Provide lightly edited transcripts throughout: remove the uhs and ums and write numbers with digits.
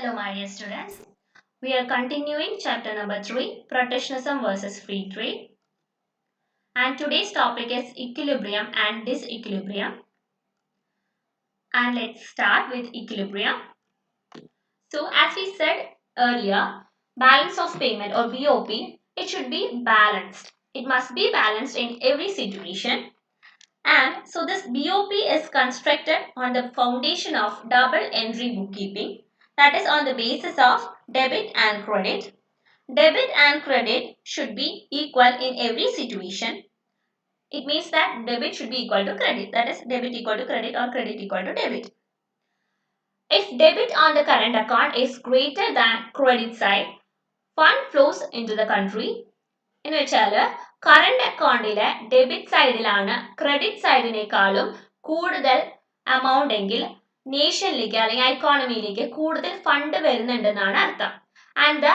Hello, my dear students. We are continuing chapter number 3, Protectionism versus Free Trade. And today's topic is equilibrium and disequilibrium. And let's start with equilibrium. So, as we said earlier, balance of payment or BOP, it should be balanced. It must be balanced in every situation. And so, this BOP is constructed on the foundation of double entry bookkeeping, that is, on the basis of debit and credit. Debit and credit should be equal in every situation. It means that debit should be equal to credit. That is, debit equal to credit or credit equal to debit. If debit on the current account is greater than credit side, fund flows into the country. എന്ന് വെച്ചാൽ current അക്കൗണ്ടിലെ debit സൈഡിലാണ് credit സൈഡിനേക്കാളും കൂടുതൽ amount എങ്കിൽ നേഷനിലേക്ക് അല്ലെങ്കിൽ എക്കോണമിയിലേക്ക് കൂടുതൽ fund വരുന്നുണ്ടെന്നാണ് അർത്ഥം. And the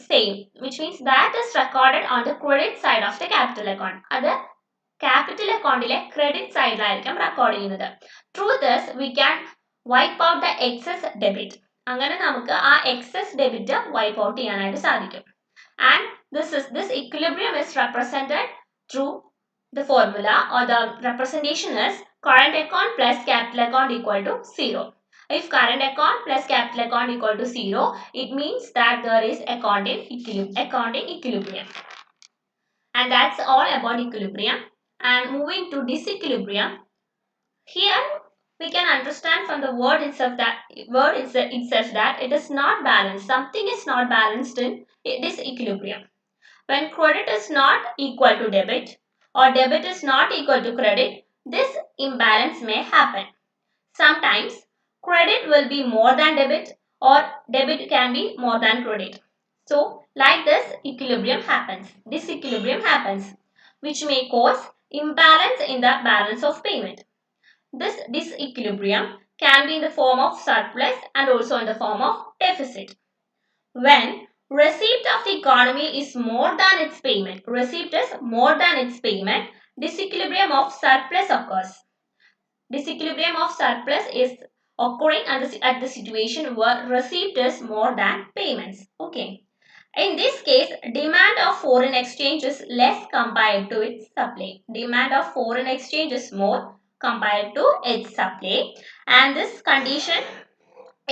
same which means that is recorded on the credit side of the capital account. അത് ക്യാപിറ്റൽ അക്കൗണ്ടിലെ ക്രെഡിറ്റ് സൈഡിലായിരിക്കും റെക്കോർഡ് ചെയ്യുന്നത്. Through this we can wipe out the excess debit. അങ്ങനെ നമുക്ക് ആ എക്സസ് ഡെബിറ്റ് വൈപ്പ് ഔട്ട് ചെയ്യാനായിട്ട് സാധിക്കും. And this equilibrium is represented through the formula, or the representation is current account plus capital account equal to 0. If current account plus capital account equal to 0, it means that there is accounting equilibrium. And that's all about equilibrium. And moving to disequilibrium, here we can understand from the word itself that it is not balanced. Something is not balanced in disequilibrium. When credit is not equal to debit or debit is not equal to credit, this imbalance may happen. Sometimes credit will be more than debit or debit can be more than credit. So, like this disequilibrium happens, which may cause imbalance in the balance of payment. This disequilibrium can be in the form of surplus and also in the form of deficit. When receipt of the economy is more than its payment, disequilibrium of surplus occurs. Disequilibrium of surplus is occurring at the situation where receipt is more than payments. Okay. In this case, demand of foreign exchange is less compared to its supply. Demand of foreign exchange is more compared to its supply, and this condition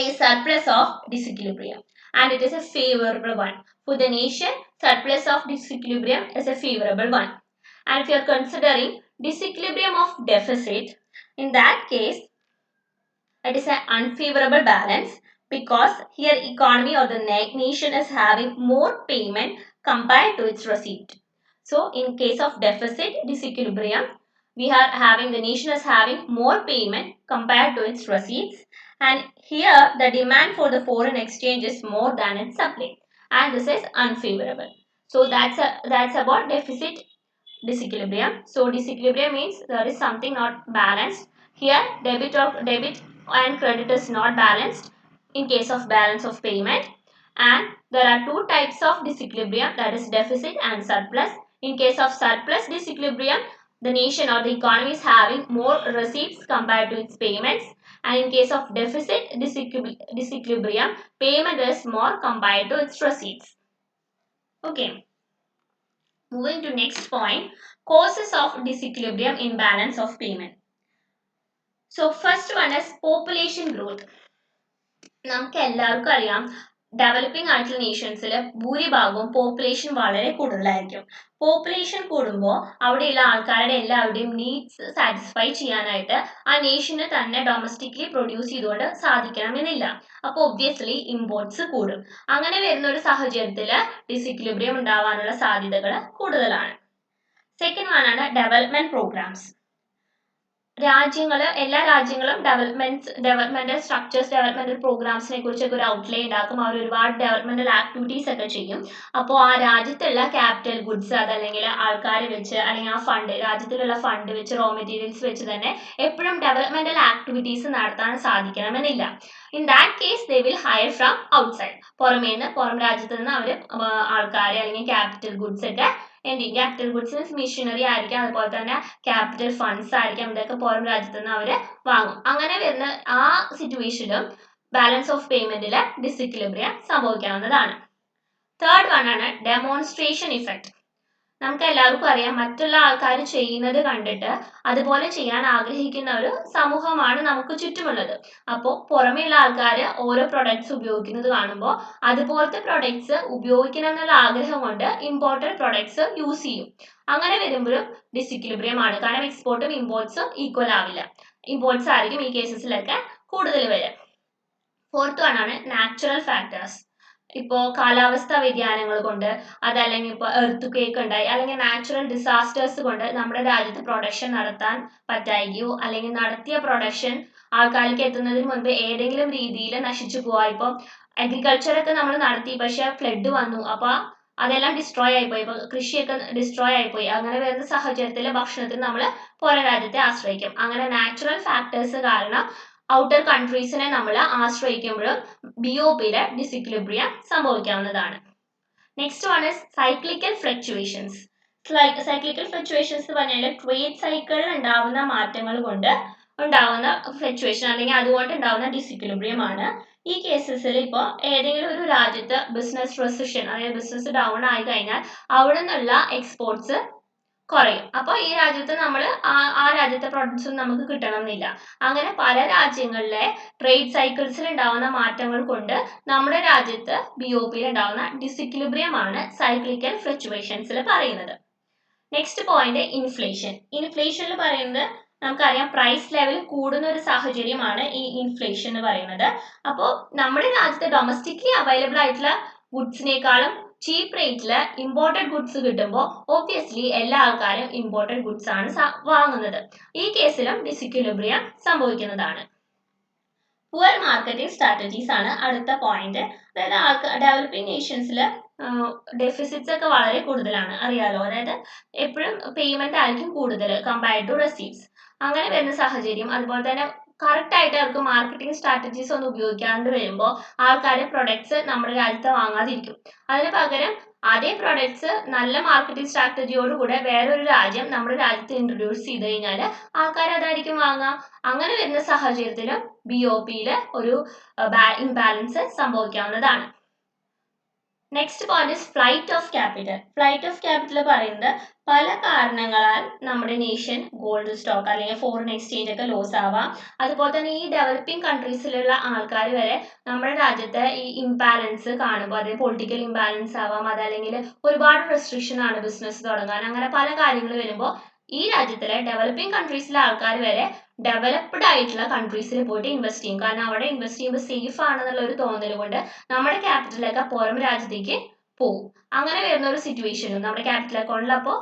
is surplus of disequilibrium, and it is a favorable one. For the nation, surplus of disequilibrium is a favorable one. And if you are considering disequilibrium of deficit, in that case, it is an unfavorable balance because here economy or the nation is having more payment compared to its receipt. So in case of deficit disequilibrium, we are having the nation is having more payment compared to its receipts, and here the demand for the foreign exchange is more than its supply, and this is unfavorable. So that's about deficit disequilibrium. So disequilibrium means there is something not balanced. Here debit and credit is not balanced in case of balance of payment, and there are two types of disequilibrium, that is deficit and surplus. In case of surplus disequilibrium, the nation or the economy is having more receipts compared to its payments, and in case of deficit disequilibrium, payment is more compared to its receipts. Okay. Moving to next point, causes of disequilibrium in balance of payment. So first one is population growth. നമുക്ക് എല്ലാവർക്കും അറിയാം, developing ആയിട്ടുള്ള നേഷൻസിൽ ഭൂരിഭാഗവും population വളരെ കൂടുതലായിരിക്കും. Population കൂടുമ്പോൾ അവിടെയുള്ള ആൾക്കാരുടെ എല്ലാവരുടെയും നീഡ്സ് സാറ്റിസ്ഫൈ ചെയ്യാനായിട്ട് ആ നേഷന് തന്നെ ഡൊമസ്റ്റിക്കലി പ്രൊഡ്യൂസ് ചെയ്തുകൊണ്ട് സാധിക്കണമെന്നില്ല. അപ്പോൾ ഒബ്വിയസ്ലി ഇമ്പോർട്ട്സ് കൂടും. അങ്ങനെ വരുന്ന ഒരു സാഹചര്യത്തിൽ ഡിസിക്വിലിബ്രിയം ഉണ്ടാവാനുള്ള സാധ്യതകൾ കൂടുതലാണ്. സെക്കൻഡ് വൺ ആണ് ഡെവലപ്മെന്റ് പ്രോഗ്രാംസ്. എല്ലാ രാജ്യങ്ങളും ഡെവലപ്മെന്റൽ സ്ട്രക്ചേഴ്സ്, ഡെവലപ്മെന്റൽ പ്രോഗ്രാംസിനെ കുറിച്ചൊക്കെ ഒരു ഔട്ട്ലൈൻ ഉണ്ടാക്കും. അവർ ഒരുപാട് ഡെവലപ്മെന്റൽ ആക്ടിവിറ്റീസ് ഒക്കെ ചെയ്യും. അപ്പോൾ ആ രാജ്യത്തുള്ള ക്യാപിറ്റൽ ഗുഡ്സ് അതല്ലെങ്കിൽ ആൾക്കാരെ വെച്ച് അല്ലെങ്കിൽ ആ ഫണ്ട്, രാജ്യത്തിലുള്ള ഫണ്ട് വെച്ച്, റോ മെറ്റീരിയൽസ് വെച്ച് തന്നെ എപ്പോഴും ഡെവലപ്മെന്റൽ ആക്ടിവിറ്റീസ് നടത്താൻ സാധിക്കണമെന്നില്ല. In that case they will hire from outside. പുറം രാജ്യത്ത് നിന്ന് അവർ ആൾക്കാരെ അല്ലെങ്കിൽ ക്യാപിറ്റൽ ഗുഡ്സ് ഒക്കെ ക്യാപിറ്റൽ ഗുഡ്സ് മീൻസ് മെഷീനറി ആയിരിക്കാം, അതുപോലെ തന്നെ ക്യാപിറ്റൽ ഫണ്ട്സ് ആയിരിക്കാം, ഇതൊക്കെ പുറം രാജ്യത്ത് നിന്ന് അവർ വാങ്ങും. അങ്ങനെ വരുന്ന ആ സിറ്റുവേഷനിലും ബാലൻസ് ഓഫ് പേയ്മെന്റിൽ ഡിസിക്വിലിബ്രിയം സംഭവിക്കാവുന്നതാണ്. തേർഡ് വൺ ആണ് ഡെമോൺസ്ട്രേഷൻ ഇഫക്റ്റ്. നമുക്ക് എല്ലാവർക്കും അറിയാം, മറ്റുള്ള ആൾക്കാർ ചെയ്യുന്നത് കണ്ടിട്ട് അതുപോലെ ചെയ്യാൻ ആഗ്രഹിക്കുന്ന ഒരു സമൂഹമാണ് നമുക്ക് ചുറ്റുമുള്ളത്. അപ്പോൾ പുറമെയുള്ള ആൾക്കാർ ഓരോ പ്രൊഡക്ട്സ് ഉപയോഗിക്കുന്നത് കാണുമ്പോൾ അതുപോലത്തെ പ്രൊഡക്ട്സ് ഉപയോഗിക്കണം എന്നുള്ള ആഗ്രഹം കൊണ്ട് ഇമ്പോർട്ടഡ് പ്രൊഡക്ട്സ് യൂസ് ചെയ്യും. അങ്ങനെ വരുമ്പോഴും ഡിസിക്വിലിബ്രിയം ആണ്. കാരണം എക്സ്പോർട്ടും ഇമ്പോർട്ട്സും ഈക്വൽ ആവില്ല. ഇമ്പോർട്ട്സ് ആയിരിക്കും ഈ കേസസിലൊക്കെ കൂടുതൽ വരിക. ഫോർത്ത് വൺ ആണ് നാച്ചുറൽ ഫാക്ടേഴ്സ്. ഇപ്പോൾ കാലാവസ്ഥാ വ്യതിയാനങ്ങൾ കൊണ്ട്, അതല്ലെങ്കിൽ ഇപ്പോൾ എർത്ത് ക്വേക്ക് ഉണ്ടായി, അല്ലെങ്കിൽ നാച്ചുറൽ ഡിസാസ്റ്റേഴ്സ് കൊണ്ട് നമ്മുടെ രാജ്യത്ത് പ്രൊഡക്ഷൻ നടത്താൻ പറ്റായികയോ അല്ലെങ്കിൽ നടത്തിയ പ്രൊഡക്ഷൻ ആൾക്കാർക്ക് എത്തുന്നതിന് മുൻപ് ഏതെങ്കിലും രീതിയിൽ നശിച്ചു പോവാ. ഇപ്പം അഗ്രികൾച്ചറൊക്കെ നമ്മൾ നടത്തി, പക്ഷെ ഫ്ലഡ് വന്നു, അപ്പൊ അതെല്ലാം ഡിസ്ട്രോയ് ആയിപ്പോയി, ഇപ്പൊ കൃഷിയൊക്കെ ഡിസ്ട്രോയ് ആയിപ്പോയി. അങ്ങനെ വരുന്ന സാഹചര്യത്തിൽ ഭക്ഷണത്തിന് നമ്മൾ പുറം രാജ്യത്തെ ആശ്രയിക്കും. അങ്ങനെ നാച്ചുറൽ ഫാക്ടേഴ്സ് കാരണം ഔട്ടർ കൺട്രീസിനെ നമ്മൾ ആശ്രയിക്കുമ്പോഴും ബിഒപിയിലെ ഡിസിക്വിലിബ്രിയം സംഭവിക്കാവുന്നതാണ്. Next one is cyclical fluctuations. Cyclical fluctuations എന്ന് പറഞ്ഞാൽ ട്രേഡ് സൈക്കിളിൽ ഉണ്ടാവുന്ന മാറ്റങ്ങൾ കൊണ്ട് ഉണ്ടാവുന്ന ഫ്ലക്ച്വേഷൻ അല്ലെങ്കിൽ അതുകൊണ്ട് ഉണ്ടാവുന്ന ഡിസിക്വിലിബ്രിയം ആണ്. ഈ കേസസിൽ ഇപ്പോൾ ഏതെങ്കിലും ഒരു രാജ്യത്ത് ബിസിനസ് റെസിഷൻ, അതായത് ബിസിനസ് ഡൗൺ ആയി കഴിഞ്ഞാൽ അവിടെ നിന്നുള്ള എക്സ്പോർട്സ് കുറയും. അപ്പോൾ ഈ രാജ്യത്ത് നമ്മൾ ആ രാജ്യത്തെ പ്രൊഡക്ട്സ് ഒന്നും നമുക്ക് കിട്ടണമെന്നില്ല. അങ്ങനെ പല രാജ്യങ്ങളിലെ ട്രേഡ് സൈക്കിൾസിൽ ഉണ്ടാവുന്ന മാറ്റങ്ങൾ കൊണ്ട് നമ്മുടെ രാജ്യത്ത് ബിഒപിയിൽ ഉണ്ടാവുന്ന ഡിസിക്വിലിബ്രിയം ആണ് സൈക്ലിക്കൽ ഫ്ലക്ച്വേഷൻസിൽ പറയുന്നത്. Next point inflation. ഇൻഫ്ലേഷനിൽ പറയുന്നത് നമുക്കറിയാം, പ്രൈസ് ലെവൽ കൂടുന്ന ഒരു സാഹചര്യമാണ് ഈ ഇൻഫ്ലേഷൻ എന്ന് പറയുന്നത്. അപ്പോൾ നമ്മുടെ രാജ്യത്ത് ഡൊമസ്റ്റിക്കലി അവൈലബിൾ ആയിട്ടുള്ള ഗുഡ്സിനേക്കാളും ചീപ്പ് റേറ്റിൽ ഇമ്പോർട്ടഡ് ഗുഡ്സ് കിട്ടുമ്പോൾ ഒബ്വിയസ്ലി എല്ലാ ആൾക്കാരും ഇമ്പോർട്ടഡ് ഗുഡ്സ് ആണ് വാങ്ങുന്നത്. ഈ കേസിലും ഡിസിക്വിലിബ്രിയം സംഭവിക്കുന്നതാണ്. പുവർ മാർക്കറ്റിംഗ് സ്ട്രാറ്റജീസ് ആണ് അടുത്ത പോയിന്റ്. അതായത് ഡെവലപ്പിംഗ് നേഷൻസിൽ ഡെഫിസിറ്റ്സ് ഒക്കെ വളരെ കൂടുതലാണ്, അറിയാലോ. അതായത് എപ്പോഴും പേയ്മെന്റ് ആയിരിക്കും കൂടുതൽ കമ്പയർഡ് ടു റെസീവ്സ്. അങ്ങനെ വരുന്ന സാഹചര്യം, അതുപോലെ തന്നെ കറക്റ്റ് ആയിട്ട് അവർക്ക് മാർക്കറ്റിംഗ് സ്ട്രാറ്റജീസ് ഒന്നും ഉപയോഗിക്കാണ്ട് വരുമ്പോൾ ആൾക്കാർ പ്രൊഡക്ട്സ് നമ്മുടെ രാജ്യത്ത് വാങ്ങാതിരിക്കും. അതിന് പകരം അതേ പ്രൊഡക്ട്സ് നല്ല മാർക്കറ്റിംഗ് സ്ട്രാറ്റജിയോടുകൂടെ വേറൊരു രാജ്യം നമ്മുടെ രാജ്യത്ത് ഇൻട്രൊഡ്യൂസ് ചെയ്ത് കഴിഞ്ഞാൽ ആൾക്കാർ അതായിരിക്കും വാങ്ങുക. അങ്ങനെ വരുന്ന സാഹചര്യത്തിലും ബിഒപിയിൽ ഒരു ഇംബാലൻസ് സംഭവിക്കാവുന്നതാണ്. Next point is flight of capital. Flight of capital പറയുന്നത് പല കാരണങ്ങളാൽ നമ്മുടെ നേഷൻ ഗോൾഡ് സ്റ്റോക്ക് അല്ലെങ്കിൽ ഫോറിൻ എക്സ്ചേഞ്ച് ഒക്കെ ലോസ് ആവാം. അതുപോലെ തന്നെ ഈ ഡെവലപ്പിംഗ് കൺട്രീസിലുള്ള ആൾക്കാർ വരെ നമ്മുടെ രാജ്യത്തെ ഈ ഇംബാലൻസ് കാണുമ്പോൾ, അതായത് പൊളിറ്റിക്കൽ ഇംബാലൻസ് ആവാം, അതല്ലെങ്കിൽ ഒരുപാട് റെസ്ട്രിക്ഷൻ ആണ് ബിസിനസ് തുടങ്ങാൻ, അങ്ങനെ പല കാര്യങ്ങൾ വരുമ്പോൾ ഈ രാജ്യത്തിലെ ഡെവലപ്പിംഗ് കൺട്രീസിലെ ആൾക്കാർ വരെ ഡെവലപ്ഡ് ആയിട്ടുള്ള കൺട്രീസിൽ പോയിട്ട് ഇൻവെസ്റ്റ് ചെയ്യും. കാരണം അവിടെ ഇൻവെസ്റ്റ് ചെയ്യുമ്പോൾ സേഫ് ആണെന്നുള്ള ഒരു തോന്നൽ കൊണ്ട് നമ്മുടെ ക്യാപിറ്റലൊക്കെ പുറം രാജ്യത്തേക്ക് പോകും. അങ്ങനെ വരുന്ന ഒരു സിറ്റുവേഷനും നമ്മുടെ ക്യാപിറ്റൽ അക്കൗണ്ടിൽ അപ്പോൾ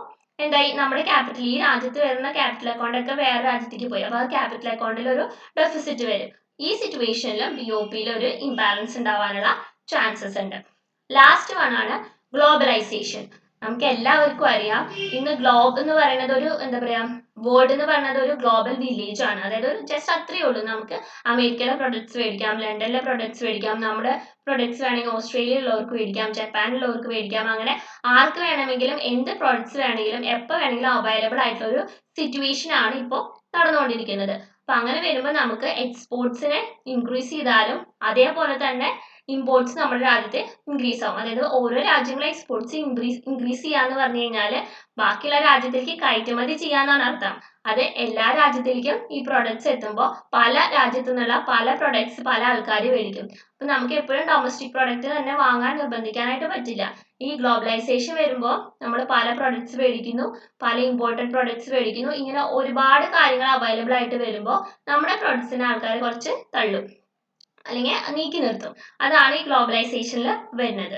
എന്തായി, നമ്മുടെ ക്യാപിറ്റൽ, ഈ രാജ്യത്ത് വരുന്ന ക്യാപിറ്റൽ അക്കൗണ്ട് ഒക്കെ വേറെ രാജ്യത്തേക്ക് പോയി. അപ്പോൾ ആ ക്യാപിറ്റൽ അക്കൗണ്ടിൽ ഒരു ഡെഫിസിറ്റ് വരും. ഈ സിറ്റുവേഷനിലും ബിഒപിയിൽ ഒരു ഇംബാലൻസ് ഉണ്ടാവാനുള്ള ചാൻസസ് ഉണ്ട്. ലാസ്റ്റ് വൺ ആണ് ഗ്ലോബലൈസേഷൻ. നമുക്ക് എല്ലാവർക്കും അറിയാം, ഇന്ന് ഗ്ലോബ് എന്ന് പറയുന്നത് ഒരു എന്താ പറയാ, വേൾഡ് എന്ന് പറയുന്നത് ഒരു ഗ്ലോബൽ വില്ലേജ് ആണ്. അതായത് ഒരു ജസ്റ്റ് അത്രയേ ഉള്ളൂ. നമുക്ക് അമേരിക്കയിലെ പ്രൊഡക്ട്സ് മേടിക്കാം, ലണ്ടനിലെ പ്രൊഡക്ട്സ് മേടിക്കാം, നമ്മുടെ പ്രൊഡക്ട്സ് വേണമെങ്കിൽ ഓസ്ട്രേലിയയിലുള്ളവർക്ക് മേടിക്കാം, ജപ്പാനിലുള്ളവർക്ക് മേടിക്കാം. അങ്ങനെ ആർക്ക് വേണമെങ്കിലും എന്ത് പ്രൊഡക്ട്സ് വേണമെങ്കിലും എപ്പോൾ വേണമെങ്കിലും അവൈലബിൾ ആയിട്ടുള്ള ഒരു സിറ്റുവേഷൻ ആണ് ഇപ്പോൾ നടന്നുകൊണ്ടിരിക്കുന്നത്. അപ്പൊ അങ്ങനെ വരുമ്പോൾ നമുക്ക് എക്സ്പോർട്സിനെ ഇൻക്രീസ് ചെയ്താലും അതേപോലെ തന്നെ ഇമ്പോർട്ട്സ് നമ്മുടെ രാജ്യത്ത് ഇൻക്രീസ് ആവും. അതായത് ഓരോ രാജ്യങ്ങളെ എക്സ്പോർട്സ് ഇൻക്രീസ് ചെയ്യാന്ന് പറഞ്ഞു കഴിഞ്ഞാൽ ബാക്കിയുള്ള രാജ്യത്തേക്ക് കയറ്റുമതി ചെയ്യാന്നാണ് അർത്ഥം. അത് എല്ലാ രാജ്യത്തിലേക്കും ഈ പ്രൊഡക്ട്സ് എത്തുമ്പോൾ പല രാജ്യത്തു നിന്നുള്ള പല പ്രൊഡക്ട്സ് പല ആൾക്കാർ മേടിക്കും. അപ്പൊ നമുക്ക് എപ്പോഴും ഡൊമസ്റ്റിക് പ്രൊഡക്റ്റ് തന്നെ വാങ്ങാൻ നിർബന്ധിക്കാനായിട്ട് പറ്റില്ല. ഈ ഗ്ലോബലൈസേഷൻ വരുമ്പോൾ നമ്മൾ പല പ്രൊഡക്ട്സ് മേടിക്കുന്നു, പല ഇമ്പോർട്ടൻറ്റ് പ്രൊഡക്ട്സ് മേടിക്കുന്നു. ഇങ്ങനെ ഒരുപാട് കാര്യങ്ങൾ അവൈലബിൾ ആയിട്ട് വരുമ്പോൾ നമ്മുടെ പ്രൊഡക്ട്സിനെ ആൾക്കാർ കുറച്ച് തള്ളും അല്ലെങ്കിൽ നീക്കി നിർത്തും. അതാണ് ഈ ഗ്ലോബലൈസേഷനിൽ വരുന്നത്.